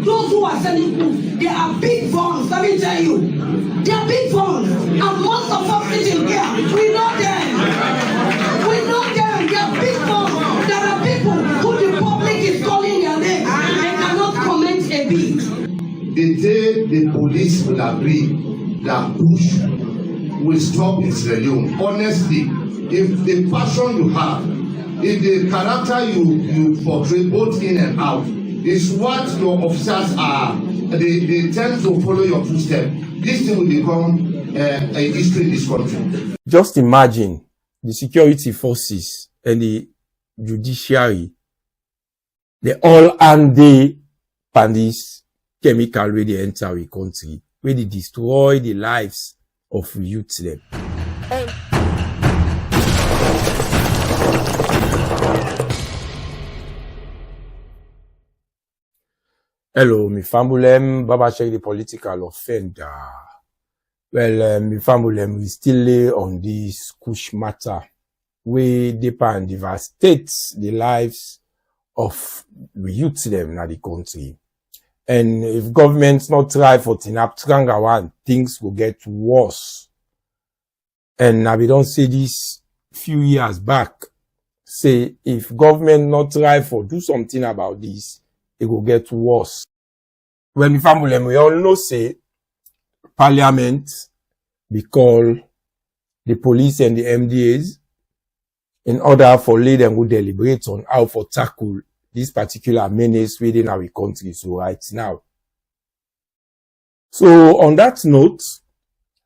those who are selling food, they are big funds, let me tell you. They are big funds. And most of us sitting here, we know them. We know them. They are big funds. There are people who the public is calling their name. They cannot comment a bit. The day the police will agree that Kush will stop its Leone, honestly, if the passion you have, if the character you portray both in and out is what your officers are, they tend to follow your footsteps, this thing will become a history in this country. Just imagine the security forces and the judiciary, they all and they pan this chemical where they enter the country, where they destroy the lives of youth them. Hello, my family, Baba check the political offender. Well, my family, we still lay on this Kush matter, where they can devastate the lives of the youth them in the country. And if governments not try for tinap one, things will get worse. And now we don't say this few years back, say if government not try for do something about this, it will get worse. When we family, we all know say Parliament we call the police and the MDAs in order for let them go deliberate on how to tackle this particular menace within our country so right now. So on that note,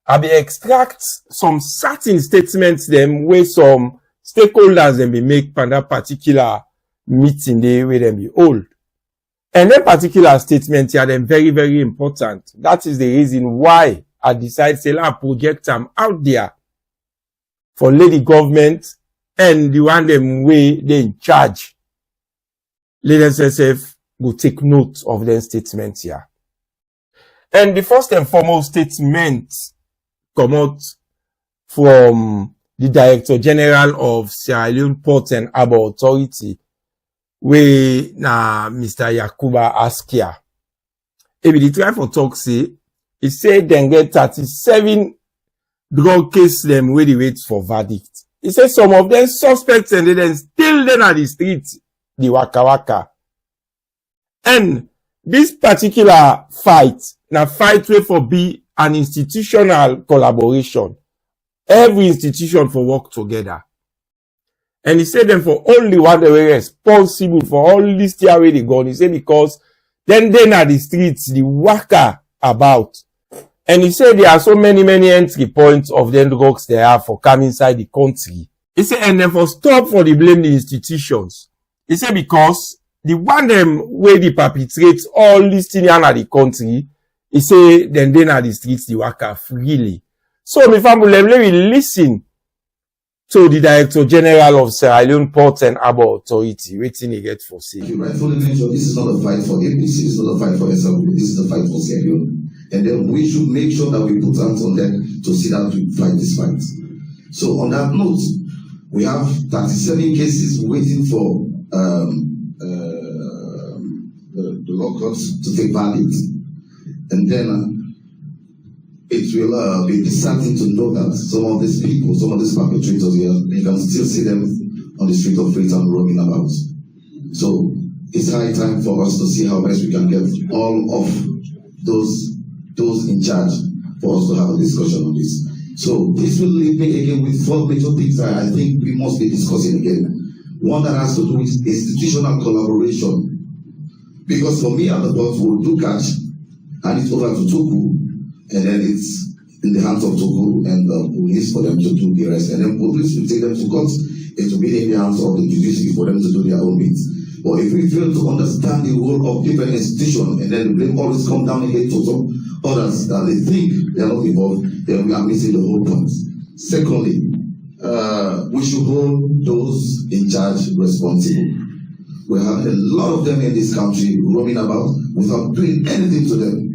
I will extract some certain statements them where some stakeholders them be make for that particular meeting day where them be hold. And that particular statement here, them very, very important. That is the reason why I decided to project them out there for lady government and the one them way they in charge. Let SSF will take note of their statements here. And the first and foremost statement come out from the Director General of Sierra Leone Port and Harbour Authority, where Mr. Yakuba Askia. If the try for talk say, he said then get 37 drug cases them where they wait for verdict. He said some of them suspects and they then still then at the street, the waka waka. And this particular fight, na fight way for be an institutional collaboration. Every institution for work together. And he said them for only one they were responsible for all this year where they gone. He said because then at the streets, the waka about. And he said there are so many entry points of the drugs they have for coming inside the country. He said, and then for stop for the blame the institutions. He said because the one them where they perpetrate all this thing at the country, he said then at the streets, the waka freely. So my family, let me listen to the Director General of Sierra Leone Port and Harbour Authority, waiting to get for sale. You rightfully mentioned this is not a fight for APC, this is not a fight for SLP, this is a fight for Sierra Leone. And then we should make sure that we put hands on them to see that we fight this fight. So on that note, we have 37 cases waiting for the law courts to take verdict. And then it will be disheartening to know that some of these people, some of these perpetrators here, you can still see them on the street of Freetown roaming about. So it's high time for us to see how best we can get all of those in charge for us to have a discussion on this. So this will leave me again with 4 major things that I think we must be discussing again. One that has to do with institutional collaboration. Because for me at the port, we'll do catch and it's over to Toku. And then it's in the hands of Togo and the police for them to do the rest. And then police will take them to court. It will be in the hands of the judiciary for them to do their own bits. But if we fail to understand the role of different institutions and then the blame always come down again to some others that they think they are not involved, then we are missing the whole point. Secondly, we should hold those in charge responsible. We have a lot of them in this country roaming about without doing anything to them.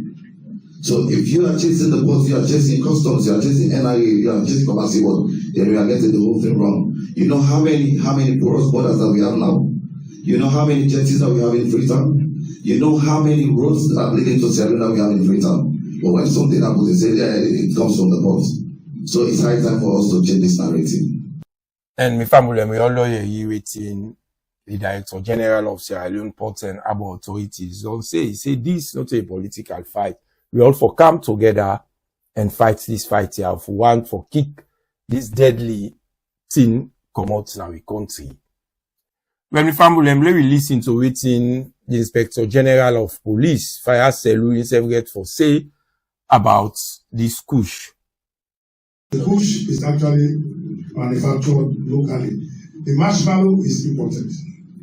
So if you are chasing the boat, you are chasing customs, you are chasing NIA, you are chasing commercial board, then we are getting the whole thing wrong. You know how many porous borders that we have now? You know how many jetties that we have in Freetown? You know how many roads that are leading to Salone that we have in Freetown? But when something happens, they say, yeah, it comes from the boss. So it's high time for us to change this narrative. And my family, we all lawyer here waiting. The Director General of Sierra Leone Ports and Harbour Authorities don't say, this is not a political fight. We all for come together and fight this fight here. For one, for kick this deadly thing come out in our country. When we family, we listen to waiting the Inspector General of Police, Fire Salone, get for say about this Kush. The Kush is actually manufactured locally. The marshmallow is imported.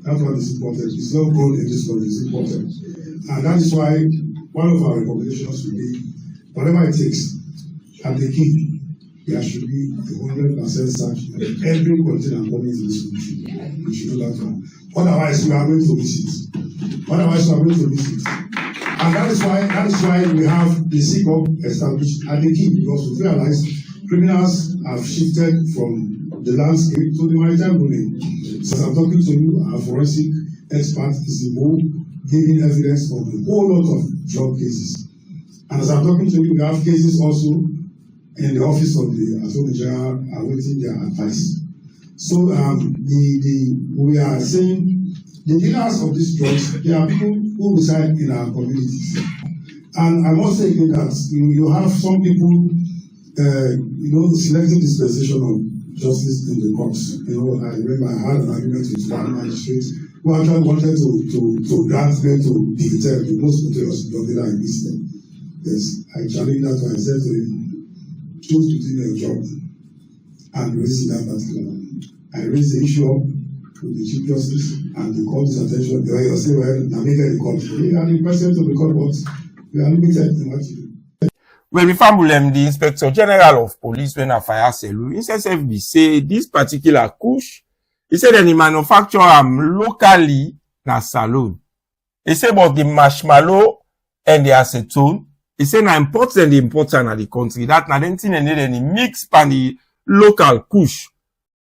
That's what is imported. It's not grown in this country, it's imported. And that is why one of our recommendations will be, whatever it takes, at the key, there should be 100% search of every container coming into this country. We should do that one. Otherwise, we are going to miss it. And that is why we have the SICOP established at the key, because we realize criminals have shifted from the landscape to the maritime domain. So as I'm talking to you, our forensic expert is involved, giving evidence of a whole lot of drug cases. And as I'm talking to you, we have cases also in the office of the Attorney General awaiting their advice. So we are saying the dealers of these drugs, they are people who reside in our communities. And I must say again that you have some people, selecting dispensation of justice in the courts. I remember I had an argument with one magistrate who actually wanted to grant them to be detained. The most notorious drug dealer in Eastern. Yes, I challenged that one. I said to him, choose between your job and raising that particular one. I raised the issue up with the Chief Justice and the court's attention. They were saying, well, navigated the court. We are the president of the court, but we are limited in what you do. When we found the Inspector General of Police when a Fire Salone, he says FB say this particular Kush, he said that he manufacture locally na Salone. He said about the marshmallow and the acetone, he said na important at the country. That na den thing and then he mix pan the local Kush.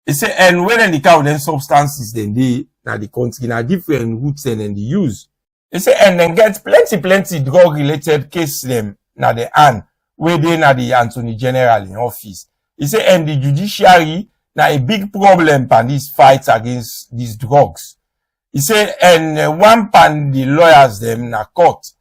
He said and when the cow then substances then they na the country na different roots and then they use. He said and then get plenty drug related case them na the hand. Where they na the Attorney General in office. He say, and the judiciary na a big problem pan this fight against these drugs. He say, and one pan the lawyers them na court,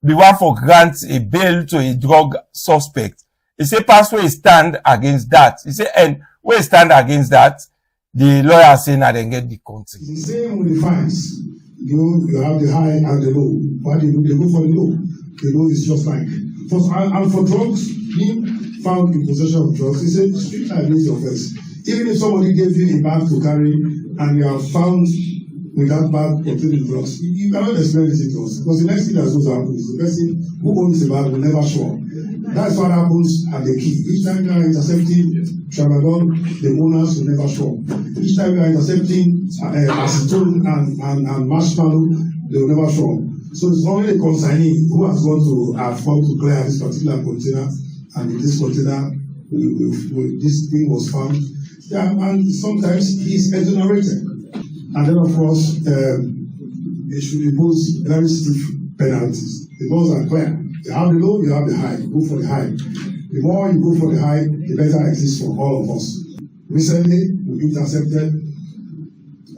be one for grant a bail to a drug suspect. He say, pass where he stand against that. He say, and where he stand against that, the lawyers say na then get the country. It's the same with the fines. You have the high and the low. Why they go for the low? The low is just fine. And for drugs, being found in possession of drugs is a strict against offense. Even if somebody gave you a bag to carry and you are found with that bag containing drugs, you cannot explain it to us. Because the next thing that's going to happen is the person who owns the bag will never show up. That's what happens at the key. Each time you are intercepting tramadol, the owners will never show up. Each time you are intercepting acetone and marshmallow, they will never show up. So it's only a consignee who has gone to clear this particular container, and in this container, this thing was found. Yeah, and sometimes he is exonerated. And then, of course, they should impose very stiff penalties. The laws are clear. You have the low, you have the high. Go for the high. The more you go for the high, the better it is for all of us. Recently, we intercepted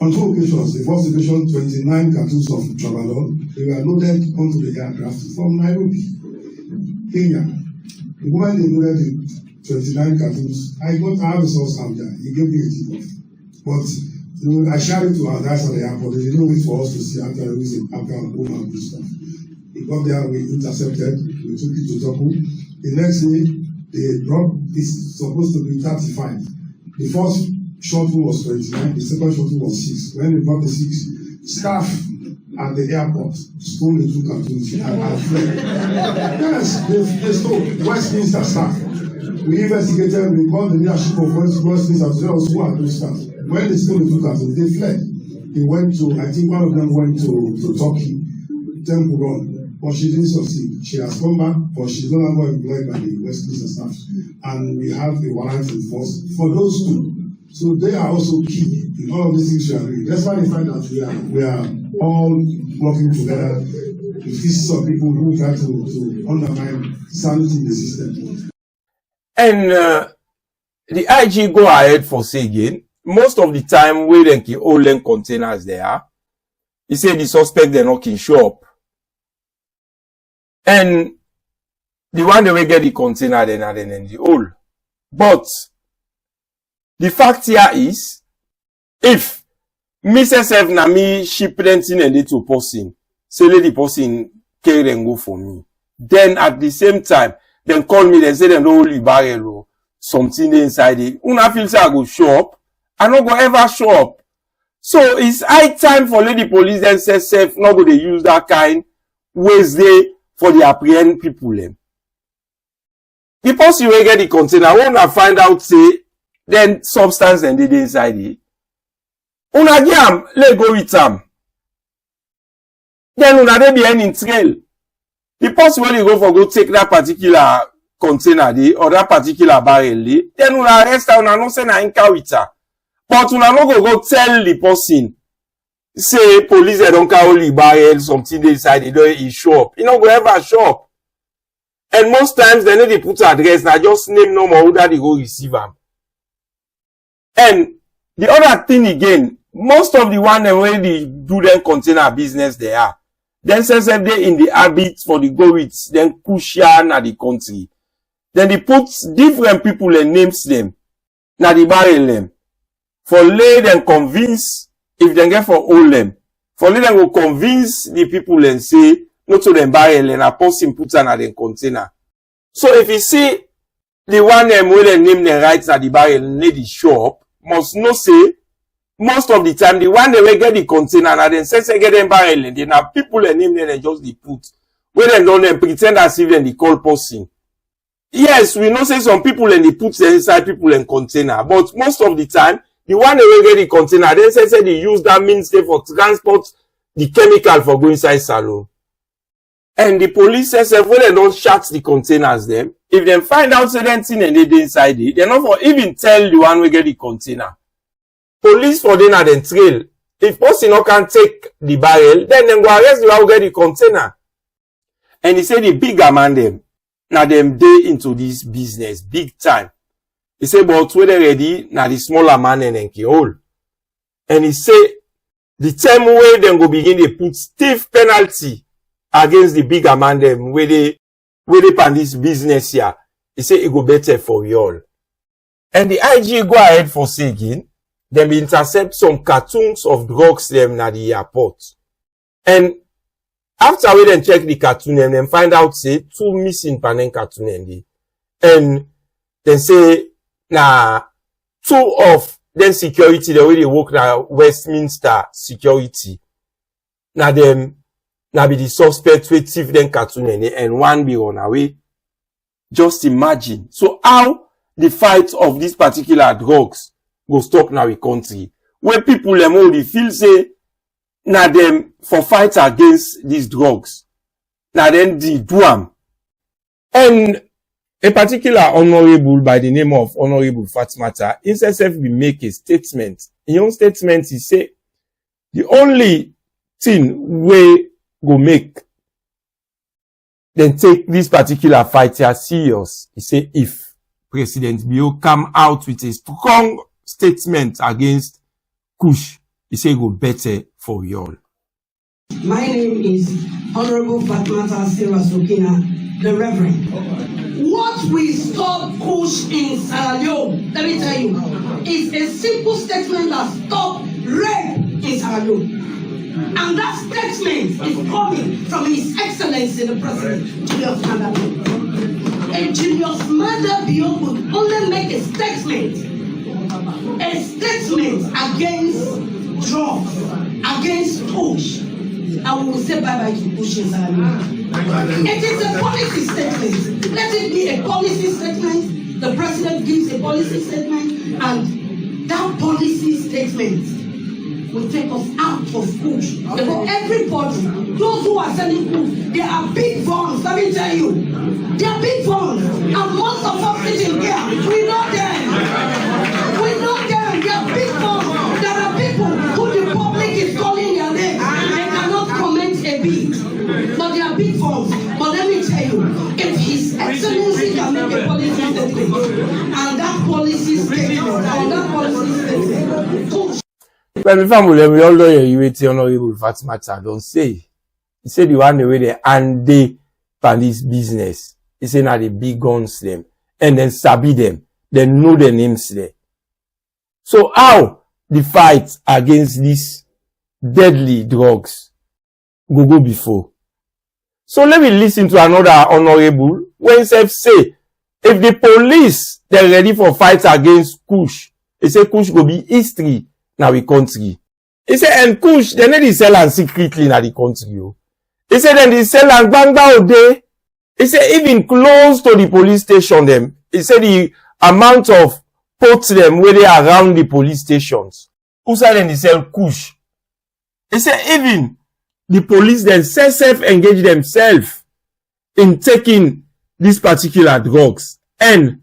on two occasions. The first occasion, 29 cartons of tramadol. They were loaded onto the aircraft from Nairobi, Kenya. The moment they loaded the 29 cartons, I have a source out there. He gave me a tip. But I shared it to our guys at the airport. They didn't wait for us to see after using after home and good stuff. We got there, we intercepted, we took it to Toku. The next day, the drop is supposed to be 35. The first shuttle was 29, the second shuttle was 6. When they got the 6, staff at the airport stole the 2 cartons and fled. Yes, they stole Westminster staff. We investigated, we called the leadership of Westminster to tell us who are those staff. When they stole the 2 cartons, they fled. They went to, I think one of them went to Turkey, Temple Run, but she didn't succeed. She has come back, but she's no longer employed by the Westminster staff. And we have a warrant in force for those 2. So they are also key in all of these things we are doing. That's why the fact that we are all working together. you see some people who try to undermine sanity in the system. And the IG go ahead for say again, most of the time where they keep all them containers there, he say the suspect they not can show up. And the one they will get the container then and then the hole. But the fact here is, if Mrs. F na me ship renting and it to person, say let the person carry and go for me. Then at the same time, then call me, then say them don't hold the barrel or something inside it. Una feel say I go show up, I not go ever show up. So it's high time for lady police then say self not go they use that kind ways they for the apprehend people them. The person will get the container, wanna find out say then substance and they inside it. Una give let go with them. Then una they be in trail. The person when you go for go take that particular container day or that particular barrel day, then una arrest her, una no say na inca with her. But una no go tell the person, say police they don't carry the barrel, something they inside, they don't show up. You no go ever show up. And most times they know they put address, na just name no more who that they go receive them. And the other thing again, most of the one when they do them container business they are, then says if they in the habit for the go with then Kush na the country. Then they put different people and names them, na the barrel them. For lay them convince, if they get for all them, for lay them will convince the people and say, not to them barrel and a person put on the container. So if you see the one them where they name the rights at the barrel need the shop, must not say, most of the time, the one they will get the container and then say get them barrel and then have people and name them and just the put. Where they don't then pretend as if they call person. Yes, we know say some people and they put inside people in container, but most of the time, the one they will get the container, then say they use that means they for transport the chemical for go inside Salone. And the police says when they don't shut the containers them, if they find out certain thing and they inside it, they're not for even tell the one we get the container. Police for them at the trail. If person no can take the barrel, then go arrest the one who get the container. And he said the bigger man them, now them day into this business, big time. He said, but when they ready, now the smaller man and then all. And he said, the time where them go begin to put stiff penalty against the bigger man them, where they pan this business here. He said, it go better for you all. And the IG go ahead for saying, them intercept some cartoons of drugs them at the airport. And after we then check the cartoon and then find out say 2 missing panen cartoon and then say na 2 of them security the way they work na Westminster security. Na them na be the suspect we thief them cartoon and 1 be on away. Just imagine. So how the fight of this particular drugs go stop now in country where people them only feel say na them for fight against these drugs. Na then the do am. And a particular honorable by the name of Honorable Fatmata, himself will make a statement. In your statement, he say the only thing we go make then take this particular fight here serious. He say if President Bio come out with a strong statement against Kush, he say it go better for you all. My name is Honorable Fatmata Sira Sokina, the Reverend. What will stop Kush in Salone, let me tell you, is a simple statement that stops rape in Salone. And that statement is coming from His Excellency the President, Julius Maada. And Julius Maada Bio could only make a statement against drugs, against Kush. And we will say bye-bye to Kush in Salone. It is a policy statement. Let it be a policy statement. The President gives a policy statement, and that policy statement will take us out of Kush. Because everybody, those who are selling Kush, they are big funds, let me tell you. They are big funds. And most of us sitting here, we know them. We know them. They are big funds. There are people who the public is calling their name. They cannot comment a bit. But they you, if His Excellency can make a policy statement, and that policy statement, Well, the family, we all know you wait Honorable Fatima don't say. He said the one way they and they pan this business. He said now the big guns them and then sabi them, they know their names there. So how the fight against these deadly drugs go before? So let me listen to another honorable when he say if the police they're ready for fight against Kush, he say Kush go be history now we country. He say and Kush they need to sell and secretly na the country. He say then they sell and bang bang day. He say even close to the police station them. He say the amount of posts them where they are around the police stations. Who say then they sell Kush. He say even the police themselves engage themselves in taking these particular drugs. And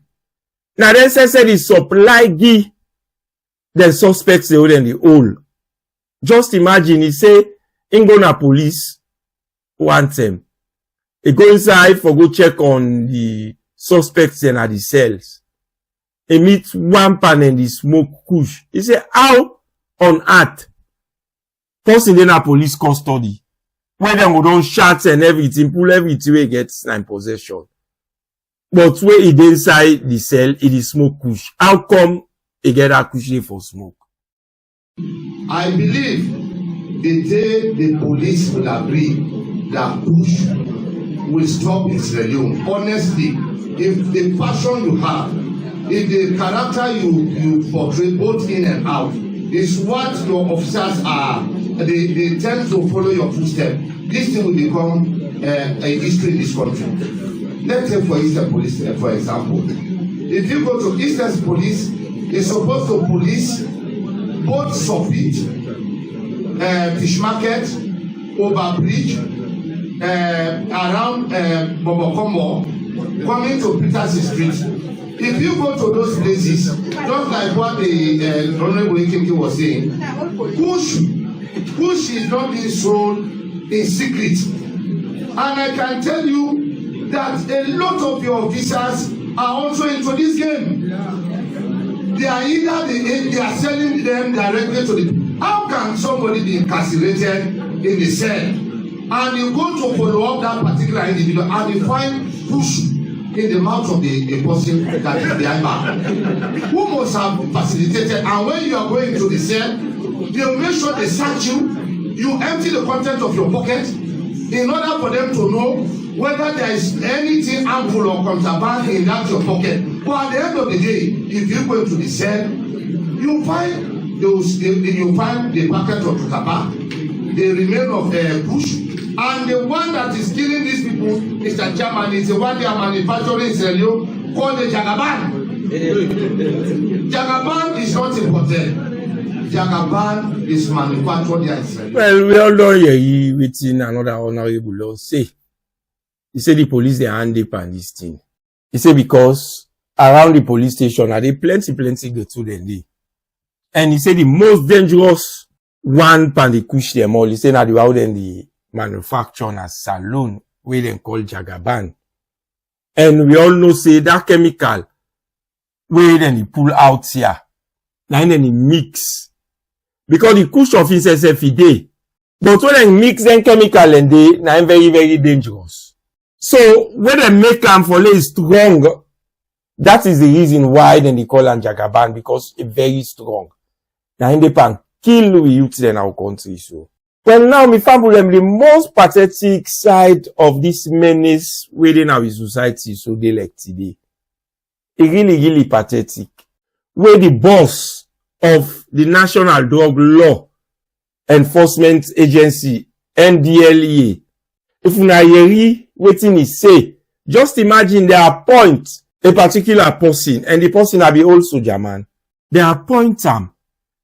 now they say the supply give the suspects they hold in the hole. Just imagine he say in gonna police want them. He go inside for go check on the suspects and at the cells. He meet one pan and the smoke Kush. He say how on earth person in a police custody where them go don shout and everything, pull everything we get in possession. But where it inside the cell, it is smoke Kush. How come he get that Kush for smoke? I believe the day the police will agree that Kush will stop its Leone. Honestly, if the passion you have, if the character you portray both in and out is what your officers are, they tend to follow your footsteps, this thing will become a history in this country. Let's take for Eastern Police, for example. If you go to Eastern Police, it's supposed to police both Sofit, Fish Market, Overbridge, around Bobokomo, coming to Peter's Street. If you go to those places, just like what the Honorable Ikeke was saying, Kush is not being sold in secret. And I can tell you that a lot of your officers are also into this game. They are either they are selling them directly to the. How can somebody be incarcerated in the cell and you go to follow up that particular individual and you find Kush in the mouth of a person that is behind bar? Who must have facilitated? And when you are going to the cell, they will make sure they search you. You empty the content of your pocket in order for them to know whether there is anything harmful or contraband in that your pocket. But at the end of the day, if you go into the cell, you find the packet of tobacco, the remain of Kush, and the one that is killing these people, Mr. Chairman, is the one they are manufacturing in Sierra Leone called the Jagaban. Jagaban is not imported. Jagaban is manufactured in Sierra Leone. Well, we all know here within another honorable law say. He said the police they hand up on this thing. He said because around the police station are they plenty go to them day. And he said the most dangerous one pan the Kush them all. He said now the one then the manufacture as Salone, where they call Jagaban. And we all know say that chemical where then he pull out here. Now then he mix. Because the Kush of his SFE day. But when they mix them chemical and they now very dangerous. So when they make them for lay strong, that is the reason why then they call them Jagaban, because it's very strong. Now they can kill we youth in our country. So well now me family the most pathetic side of this menace within our society so they like today. It really pathetic. Where the boss of the National Drug Law Enforcement Agency, NDLEA, if una hear wetin he say, just imagine they appoint a particular person and the person will be old soldier man. They appoint him,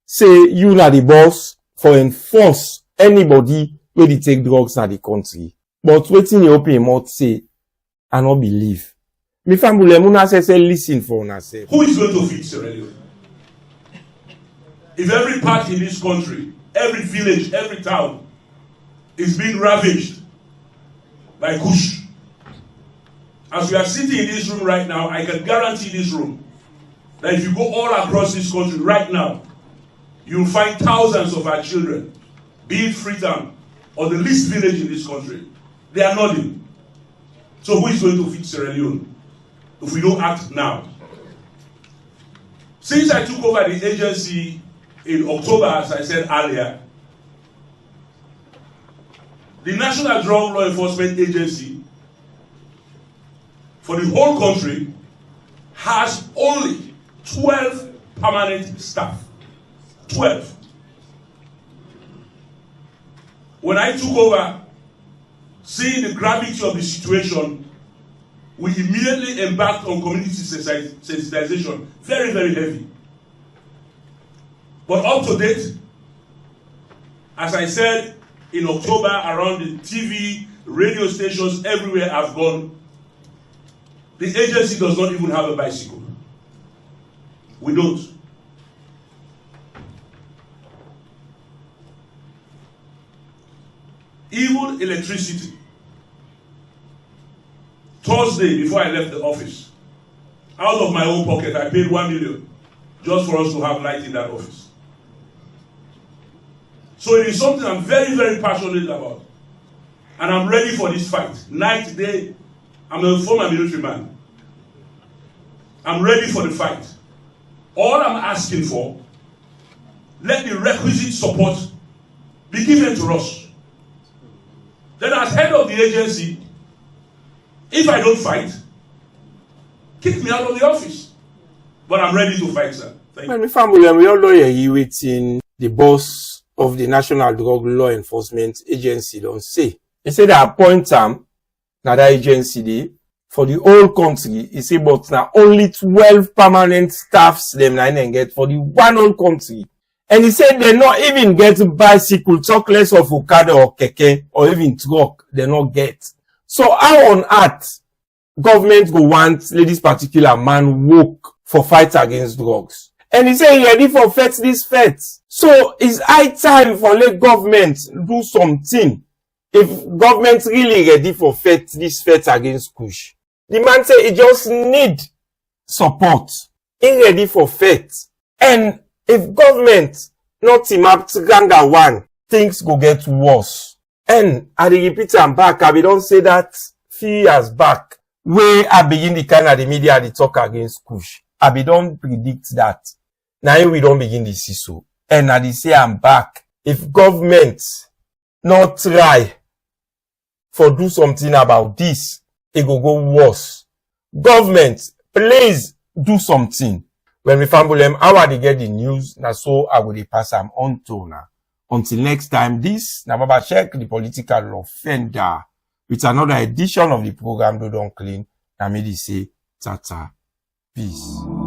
say you na the boss for enforce anybody where they take drugs in the country. But wetin you open your mouth say, I not believe. Me family, muna say listen for una say. Who is going to fix Sierra Leone? If every part in this country, every village, every town is being ravaged by Kush, As we are sitting in this room right now, I can guarantee this room that if you go all across this country right now, you'll find thousands of our children, be it Freetown or the least village in this country. They are nothing. So who is going to feed Sierra Leone if we don't act now? Since I took over the agency in October, as I said earlier, the National Drug Law Enforcement Agency for the whole country has only 12 permanent staff. 12. When I took over, seeing the gravity of the situation, we immediately embarked on community sensitization, very, very heavy. But up to date, as I said, in October, around the TV, radio stations, everywhere I've gone, the agency does not even have a bicycle. We don't. Even electricity. Thursday, before I left the office, out of my own pocket, I paid 1 million just for us to have light in that office. So it is something I'm very, very passionate about. And I'm ready for this fight. Night, day, I'm a former military man. I'm ready for the fight. All I'm asking for, let the requisite support be given to us. Then as head of the agency, if I don't fight, kick me out of the office. But I'm ready to fight, sir. Thank you. My family, we all lawyer here waiting the boss of the National Drug Law Enforcement Agency don't say. He said that appoint time, now that agency dey, for the whole country, he said, but now only 12 permanent staffs them now get for the one whole country. And he said they not even get bicycle, talk less of Okada or Keke, or even truck, they not get. So how on earth government go want this particular man work for fight against drugs? And he said he ready for fight this fight. So it's high time for let government do something. If government really ready for fight this fight against Kush. The man say he just need support. He ready for fight. And if government not team up Ganga one, things go get worse. And I repeat am back, I don't say that few years back, where I begin the kind of the media they talk against Kush. I don't predict that. Now we don't begin the see so. And I say I'm back. If government not try for do something about this, it go worse. Government, please do something. When we fumble them, how are they get the news? Now so I will pass them on to now. Until next time, this na Baba Check the political offender with another edition of the program Do Don't Clean. Na me dey say tata. Peace.